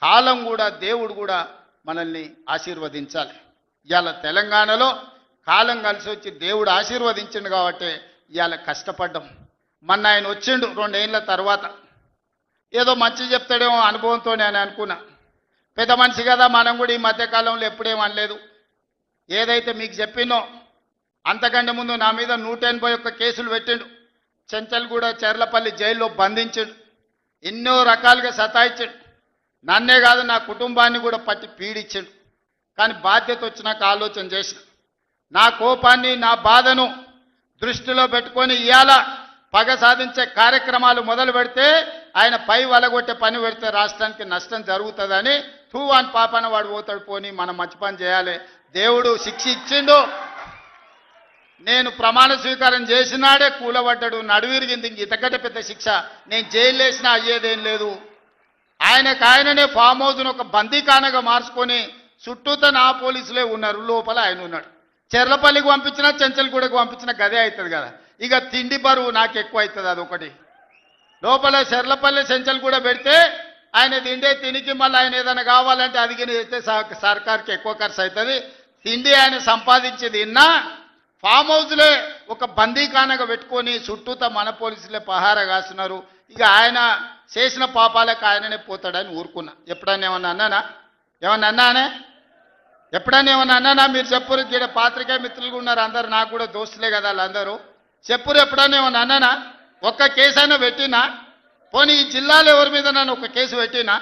కాలం కూడా దేవుడు కూడా మనల్ని ఆశీర్వదించాలి. ఇవాళ తెలంగాణలో కాలం కలిసి వచ్చి దేవుడు ఆశీర్వదించిండు కాబట్టి ఇవాళ కష్టపడ్డాం. మొన్న ఆయన వచ్చిండు 2 ఏళ్ల తర్వాత, ఏదో మంచి చెప్తాడేమో అనుభవంతో నేను అనుకున్నా. పెద్ద మనిషి కదా, మనం కూడా ఈ మధ్యకాలంలో ఎప్పుడేం అనలేదు. ఏదైతే మీకు చెప్పినో అంతకంటే ముందు నా మీద 181 కేసులు పెట్టిండు. చెంచల్గూడ చెర్లపల్లి జైల్లో బంధించిండు. ఎన్నో రకాలుగా సతాయించిండు. నన్నే కాదు నా కుటుంబాన్ని కూడా పట్టి పీడించిండు. కానీ బాధ్యత వచ్చినాక ఆలోచన చేసిన, నా కోపాన్ని నా బాధను దృష్టిలో పెట్టుకొని ఇవాళ పగ సాధించే కార్యక్రమాలు మొదలు పెడితే ఆయన పై వలగొట్టే పని పెడితే రాష్ట్రానికి నష్టం జరుగుతుందని తూవాన్ పాపన వాడు పోతాడు, పోని మనం మంచి పని చేయాలి. దేవుడు శిక్ష ఇచ్చిండు. నేను ప్రమాణ స్వీకారం చేసినాడే కూలబడ్డాడు, నడువిరిగింది. ఇంక ఇంతకంటే పెద్ద శిక్ష నేను జైలు వేసినా అయ్యేదేం లేదు. ఆయననే ఫామ్ హౌస్ను ఒక బందీఖానగా మార్చుకొని చుట్టూతో నా పోలీసులే ఉన్నారు, లోపల ఆయన ఉన్నాడు. చెర్లపల్లికి పంపించినా చెంచల్గూడకు పంపించినా గదే అవుతుంది కదా. ఇక తిండి బరువు నాకు ఎక్కువ అవుతుంది. అదొకటి. లోపల చెర్లపల్లి చెంచల్గూడ పెడితే ఆయన తిండే తినికి మళ్ళీ ఆయన ఏదైనా కావాలంటే అదిగిన అయితే సర్కార్కి ఎక్కువ ఖర్చు అవుతుంది. తిండి ఆయన సంపాదించేది ఇన్నా ఫామ్ హౌస్లే ఒక బందీఖానగా పెట్టుకొని చుట్టూతో మన పోలీసులే పహారా కాస్తున్నారు. ఇక ఆయన చేసిన పాపాలకు ఆయననే పోతాడని ఊరుకున్నా. ఎప్పుడన్నా ఏమన్నా అన్నానా? ఎప్పుడన్నా ఏమన్నా అన్నానా? మీరు చెప్పురు. ఇక్కడ పాత్రికేయ మిత్రులుగా ఉన్నారు అందరు, నాకు కూడా దోస్తులే కదా వాళ్ళందరూ. చెప్పురు, ఎప్పుడన్నా ఏమన్నా అన్నానా? ఒక్క కేసు అయినా పెట్టినా? పోనీ ఈ జిల్లాలో ఎవరి మీద నన్ను ఒక కేసు పెట్టినా?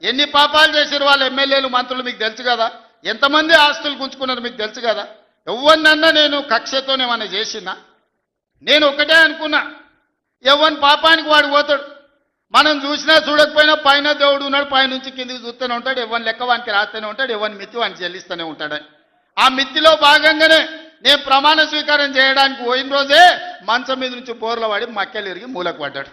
ఎన్ని పాపాలు చేసారు వాళ్ళ ఎమ్మెల్యేలు మంత్రులు మీకు తెలుసు కదా. ఎంతమంది ఆస్తులు గుంజుకున్నారు మీకు తెలుసు కదా. ఎవరినన్నా నేను కక్షతోనేమన్నా చేసినా? నేను ఒకటే అనుకున్నా, ఎవరి పాపానికి వాడు పోతాడు. మనం చూసినా చూడకపోయినా పైన దేవుడు ఉన్నాడు, పైనుంచి కిందికి చూస్తూనే ఉంటాడు. ఎవరిని లెక్క వానికి రాస్తూనే ఉంటాడు, ఎవరిని మిత్తి వానికి చెల్లిస్తూనే ఉంటాడని. ఆ మిత్తిలో భాగంగానే నేను ప్రమాణ స్వీకారం చేయడానికి పోయిన రోజే మంచం మీద నుంచి బోర్ల పడి మక్కెలు ఇరిగి మూలకు పడ్డాడు.